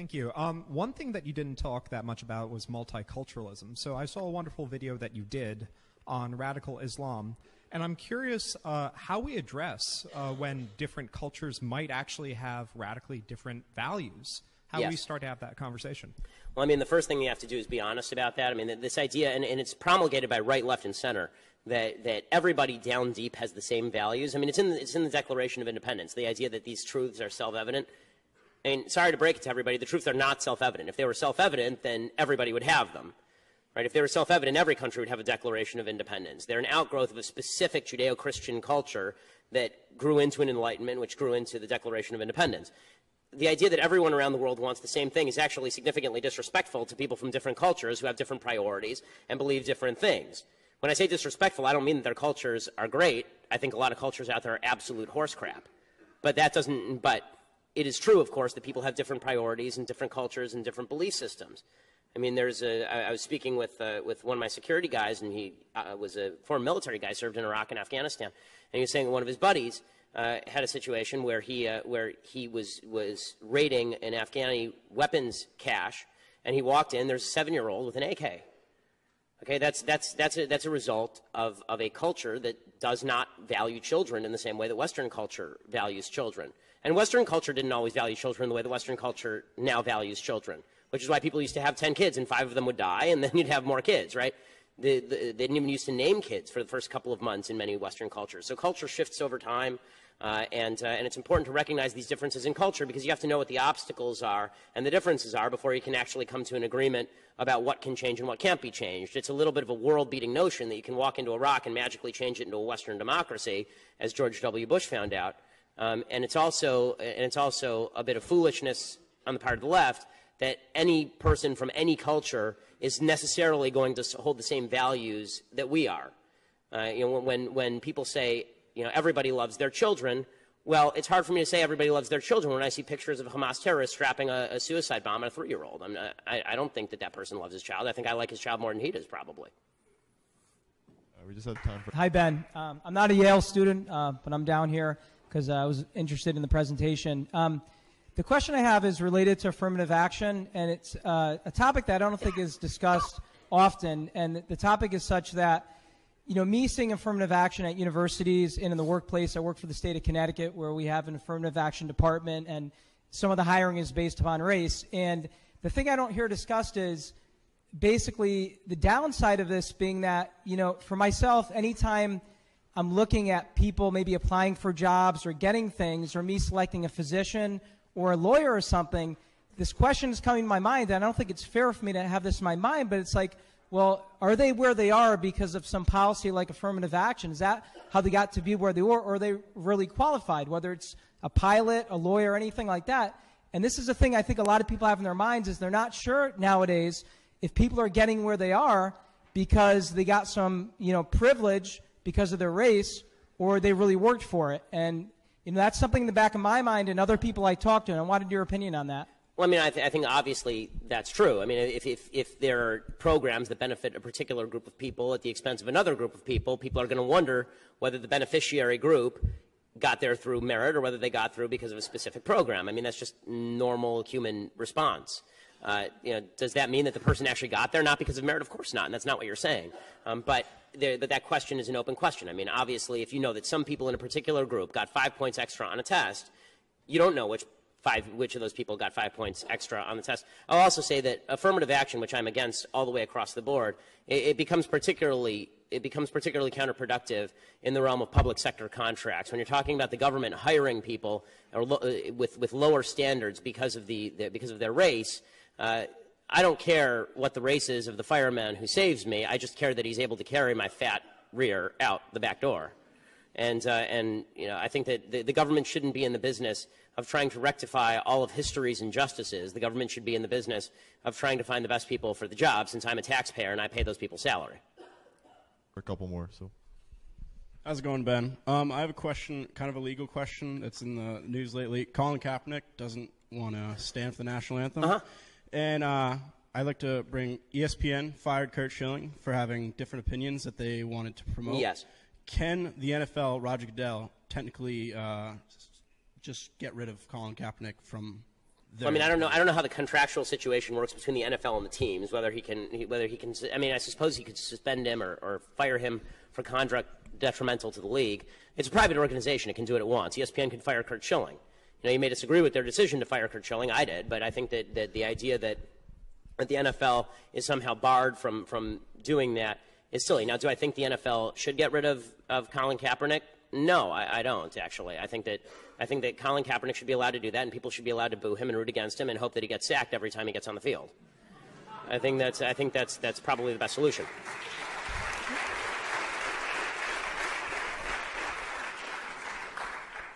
Thank you. One thing that you didn't talk that much about was multiculturalism. So I saw a wonderful video that you did on radical Islam. And I'm curious how we address when different cultures might actually have radically different values. How do we start to have that conversation? Well, I mean, the first thing you have to do is be honest about that. I mean, this idea, and it's promulgated by right, left, and center, that everybody down deep has the same values. I mean, it's in the Declaration of Independence, the idea that these truths are self-evident. I mean, sorry to break it to everybody, the truths are not self-evident. If they were self-evident, then everybody would have them. Right? If they were self-evident, every country would have a Declaration of Independence. They're an outgrowth of a specific Judeo-Christian culture that grew into an Enlightenment, which grew into the Declaration of Independence. The idea that everyone around the world wants the same thing is actually significantly disrespectful to people from different cultures who have different priorities and believe different things. When I say disrespectful, I don't mean that their cultures are great. I think a lot of cultures out there are absolute horse crap. But it is true, of course, that people have different priorities and different cultures and different belief systems. I mean, I was speaking with one of my security guys, and he was a former military guy, served in Iraq and Afghanistan, and he was saying one of his buddies had a situation where he was raiding an Afghani weapons cache, and he walked in. There's a 7-year-old with an AK. Okay, that's a result of a culture that does not value children in the same way that Western culture values children. And Western culture didn't always value children the way the Western culture now values children, which is why people used to have 10 kids and 5 of them would die, and then you'd have more kids, right? They didn't even used to name kids for the first couple of months in many Western cultures. So culture shifts over time, and it's important to recognize these differences in culture because you have to know what the obstacles are and the differences are before you can actually come to an agreement about what can change and what can't be changed. It's a little bit of a world-beating notion that you can walk into Iraq and magically change it into a Western democracy, as George W. Bush found out. And it's also a bit of foolishness on the part of the left that any person from any culture is necessarily going to hold the same values that we are. When people say, everybody loves their children, well, it's hard for me to say everybody loves their children when I see pictures of Hamas terrorists strapping a suicide bomb on a 3-year-old. I don't think that person loves his child. I think I like his child more than he does, probably. We just have time for... Hi, Ben. I'm not a Yale student, but I'm down here because I was interested in the presentation. The question I have is related to affirmative action, and it's a topic that I don't think is discussed often. And the topic is such that, me seeing affirmative action at universities and in the workplace, I work for the state of Connecticut where we have an affirmative action department, and some of the hiring is based upon race. And the thing I don't hear discussed is basically the downside of this being that, for myself, anytime I'm looking at people maybe applying for jobs or getting things, or me selecting a physician or a lawyer or something, this question is coming to my mind, and I don't think it's fair for me to have this in my mind, but it's like, well, are they where they are because of some policy like affirmative action? Is that how they got to be where they were, or are they really qualified, whether it's a pilot, a lawyer, anything like that? And this is the thing I think a lot of people have in their minds is they're not sure nowadays if people are getting where they are because they got some, privilege because of their race, or they really worked for it. And that's something in the back of my mind and other people I talk to, and I wanted your opinion on that. Well, I think obviously that's true. I mean, if there are programs that benefit a particular group of people at the expense of another group of people, people are going to wonder whether the beneficiary group got there through merit or whether they got through because of a specific program. I mean, that's just normal human response. Does that mean that the person actually got there not because of merit? Of course not, and that's not what you're saying. But that question is an open question. I mean, obviously, if you know that some people in a particular group got 5 points extra on a test, you don't know which of those people got 5 points extra on the test. I'll also say that affirmative action, which I'm against all the way across the board, it becomes particularly counterproductive in the realm of public sector contracts. When you're talking about the government hiring people with lower standards because of their race, I don't care what the race is of the fireman who saves me. I just care that he's able to carry my fat rear out the back door. And I think that the government shouldn't be in the business of trying to rectify all of history's injustices. The government should be in the business of trying to find the best people for the job, since I'm a taxpayer and I pay those people salary. A couple more. So, how's it going, Ben? I have a question, kind of a legal question that's in the news lately. Colin Kaepernick doesn't want to stand for the national anthem. And I'd like to bring ESPN fired Kurt Schilling for having different opinions that they wanted to promote. Yes. Can the NFL, Roger Goodell, technically just get rid of Colin Kaepernick from I mean, I don't know how the contractual situation works between the NFL and the teams. Whether he can. I mean, I suppose he could suspend him or fire him for conduct detrimental to the league. It's a private organization; it can do what it wants. ESPN can fire Kurt Schilling. You may disagree with their decision to fire Kurt Schilling. I did, but I think that the idea that the NFL is somehow barred from doing that is silly. Now, do I think the NFL should get rid of Colin Kaepernick? No, I don't, actually. I think that Colin Kaepernick should be allowed to do that, and people should be allowed to boo him and root against him and hope that he gets sacked every time he gets on the field. I think that's probably the best solution.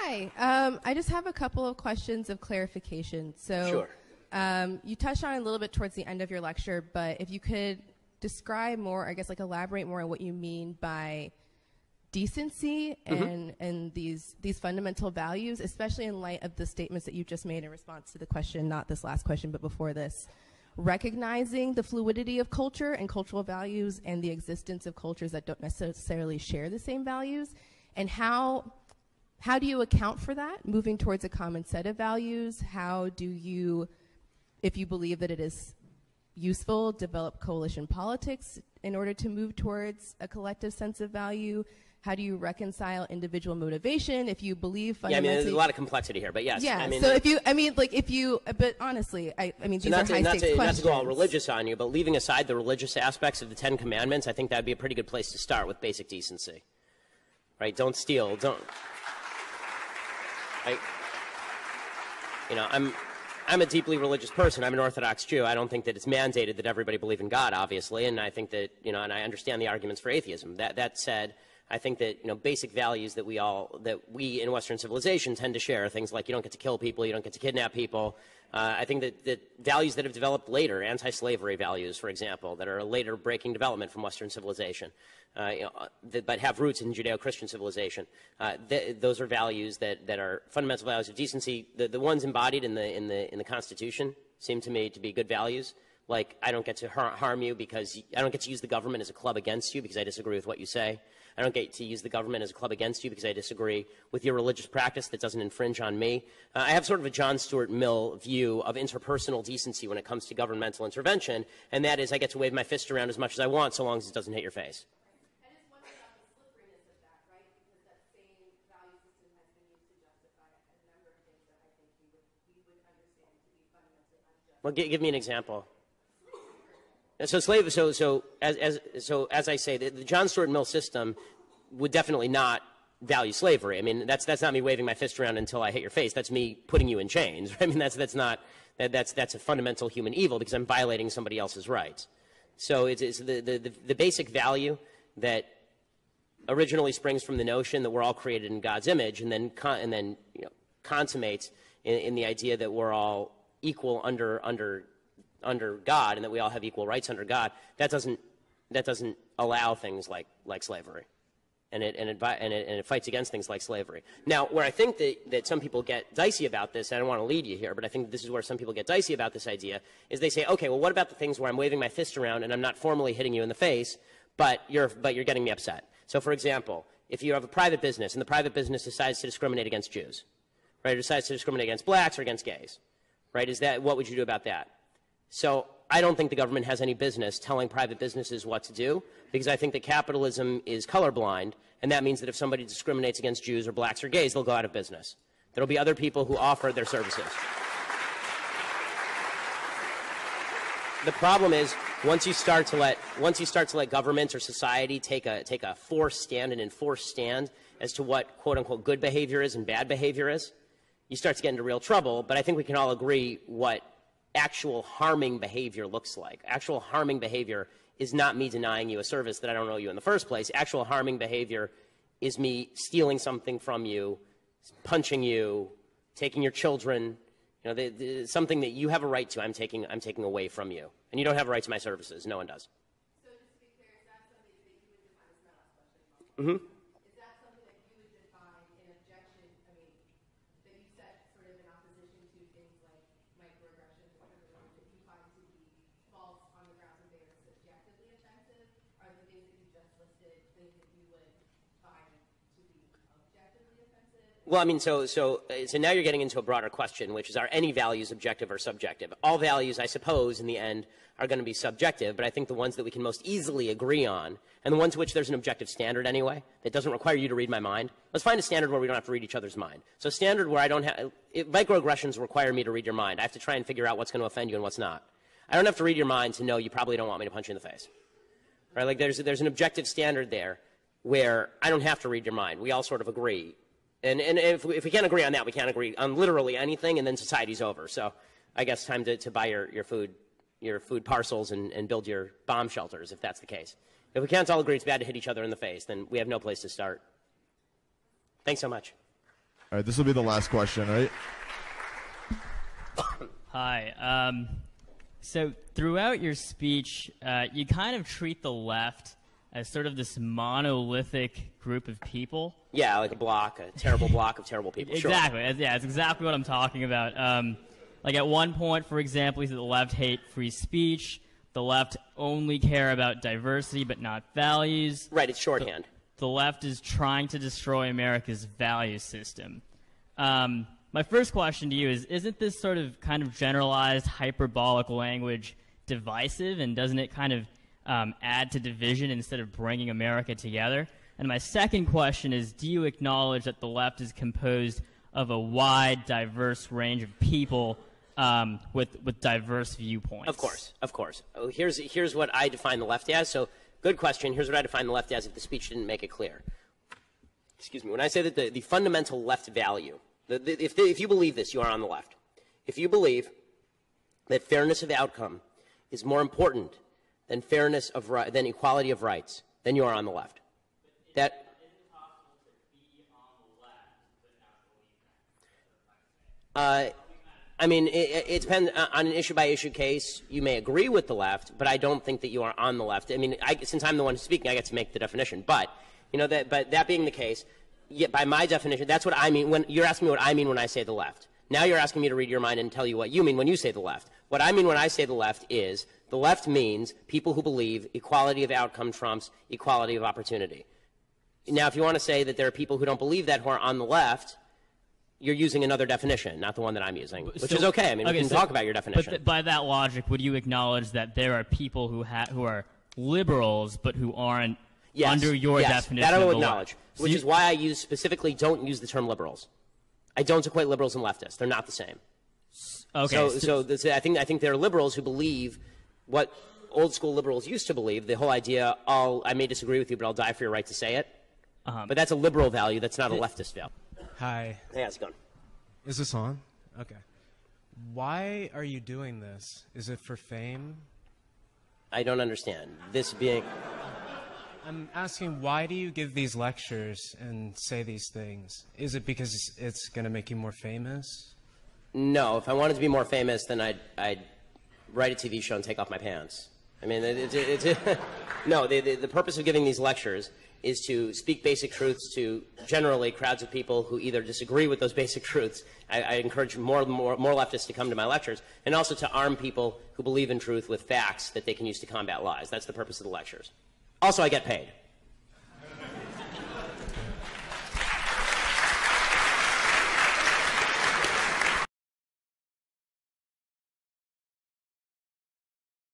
Hi. I just have a couple of questions of clarification. So, sure. You touched on it a little bit towards the end of your lecture, but if you could describe more, I guess, like elaborate more on what you mean by decency and these fundamental values, especially in light of the statements that you just made in response to the question, not this last question, but before this, recognizing the fluidity of culture and cultural values and the existence of cultures that don't necessarily share the same values, and how do you account for that, moving towards a common set of values? How do you, if you believe that it is useful, develop coalition politics in order to move towards a collective sense of value? How do you reconcile individual motivation if you believe fundamentally? Yeah, I mean, there's a lot of complexity here, but yes. Yeah, I mean, so but honestly, I mean, these are high-stakes questions. Not to go all religious on you, but leaving aside the religious aspects of the Ten Commandments, I think that would be a pretty good place to start with basic decency. Right? Don't steal, don't... I'm a deeply religious person. I'm an Orthodox Jew. I don't think that it's mandated that everybody believe in God, obviously, and I think that, and I understand the arguments for atheism. That said, I think that, basic values that we in Western civilization tend to share, things like you don't get to kill people, you don't get to kidnap people. I think that values that have developed later, anti-slavery values, for example, that are a later breaking development from Western civilization, but have roots in Judeo-Christian civilization. Those are values that are fundamental values of decency. The ones embodied in the Constitution seem to me to be good values. Like, I don't get to harm you because I don't get to use the government as a club against you because I disagree with what you say. I don't get to use the government as a club against you because I disagree with your religious practice that doesn't infringe on me. I have sort of a John Stuart Mill view of interpersonal decency when it comes to governmental intervention, and that is I get to wave my fist around as much as I want so long as it doesn't hit your face. I just wonder about the slipperiness of that, right? Because that same value system has been used to justify a number of things that I think we would understand to be fundamentally unjust. Well, give me an example. So as I say, the John Stuart Mill system would definitely not value slavery. I mean, that's not me waving my fist around until I hit your face. That's me putting you in chains. I mean, that's a fundamental human evil because I'm violating somebody else's rights. So it's the basic value that originally springs from the notion that we're all created in God's image, and then consummates in the idea that we're all equal under God, and that we all have equal rights under God. That doesn't allow things like slavery, and it fights against things like slavery. Now, where I think that some people get dicey about this, I don't want to lead you here, but I think this is where some people get dicey about this idea, is they say, okay, well, what about the things where I'm waving my fist around and I'm not formally hitting you in the face, but you're getting me upset? So, for example, if you have a private business and the private business decides to discriminate against Jews, right, or decides to discriminate against blacks or against gays, right, what would you do about that? So I don't think the government has any business telling private businesses what to do, because I think that capitalism is colorblind, and that means that if somebody discriminates against Jews or blacks or gays, they'll go out of business. There will be other people who offer their services. The problem is once you start to let government or society take a forced stand, an enforced stand as to what quote unquote good behavior is and bad behavior is, you start to get into real trouble. But I think we can all agree what actual harming behavior looks like. Actual harming behavior is not me denying you a service that I don't owe you in the first place. Actual harming behavior is me stealing something from you, punching you, taking your children, something that you have a right to, I'm taking away from you. And you don't have a right to my services. No one does. So just to be clear, is that something that you would define as not special? Mm-hmm. Is that something that you would define in objection, that you set sort of in opposition to things like microaggressions or criminals that you find to be false on the grounds that they are subjectively offensive? Are the things that you just listed things that you would find to be objectively offensive? Well, I mean, so now you're getting into a broader question, which is, are any values objective or subjective? All values, I suppose, in the end, are going to be subjective, but I think the ones that we can most easily agree on, and the ones to which there's an objective standard anyway, that doesn't require you to read my mind. Let's find a standard where we don't have to read each other's mind. So standard where I don't have, microaggressions require me to read your mind. I have to try and figure out what's going to offend you and what's not. I don't have to read your mind to know you probably don't want me to punch you in the face. Right? Like there's an objective standard there where I don't have to read your mind. We all sort of agree. And if we can't agree on that, we can't agree on literally anything, and then society's over. So I guess time to buy your food parcels and build your bomb shelters, if that's the case. If we can't all agree it's bad to hit each other in the face, then we have no place to start. Thanks so much. All right, this will be the last question, right? Hi. So throughout your speech, you kind of treat the left as sort of this monolithic group of people. Yeah, like a terrible block of terrible people. Exactly. Sure. Yeah, it's exactly what I'm talking about. Like at one point, for example, he said the left hate free speech. The left only care about diversity but not values. Right, it's shorthand. The left is trying to destroy America's value system. My first question to you is, isn't this sort of kind of generalized hyperbolic language divisive, and doesn't it kind of add to division instead of bringing America together? And my second question is, do you acknowledge that the left is composed of a wide, diverse range of people with diverse viewpoints? Of course, of course. Oh, here's what I define the left as. So, good question. Here's what I define the left as if the speech didn't make it clear. Excuse me. When I say that the fundamental left value, if you believe this, you are on the left. If you believe that fairness of outcome is more important than than equality of rights, then you are on the left. That I mean, it depends on an issue-by-issue case. You may agree with the left, but I don't think that you are on the left. I mean, since I'm the one speaking, I get to make the definition. But that being the case, by my definition, that's what I mean. When you're asking me what I mean when I say the left, now you're asking me to read your mind and tell you what you mean when you say the left. What I mean when I say the left is the left means people who believe equality of outcome trumps equality of opportunity. Now, if you want to say that there are people who don't believe that who are on the left, you're using another definition, not the one that I'm using, which is okay. I mean, we can talk about your definition. But by that logic, would you acknowledge that there are people who are liberals but who aren't under your definition? That I will acknowledge, which is why I specifically don't use the term liberals. I don't equate liberals and leftists. They're not the same. Okay. So I think there are liberals who believe what old school liberals used to believe, the whole idea, I may disagree with you, but I'll die for your right to say it. But that's a liberal value. That's not a leftist value. Hi. Hey, how's it going? Is this on? Okay. Why are you doing this? Is it for fame? I don't understand. This being... I'm asking, why do you give these lectures and say these things? Is it because it's going to make you more famous? No. If I wanted to be more famous, then I'd write a TV show and take off my pants. I mean, no, the purpose of giving these lectures is to speak basic truths to generally crowds of people who either disagree with those basic truths. I encourage more leftists to come to my lectures, and also to arm people who believe in truth with facts that they can use to combat lies. That's the purpose of the lectures. Also, I get paid.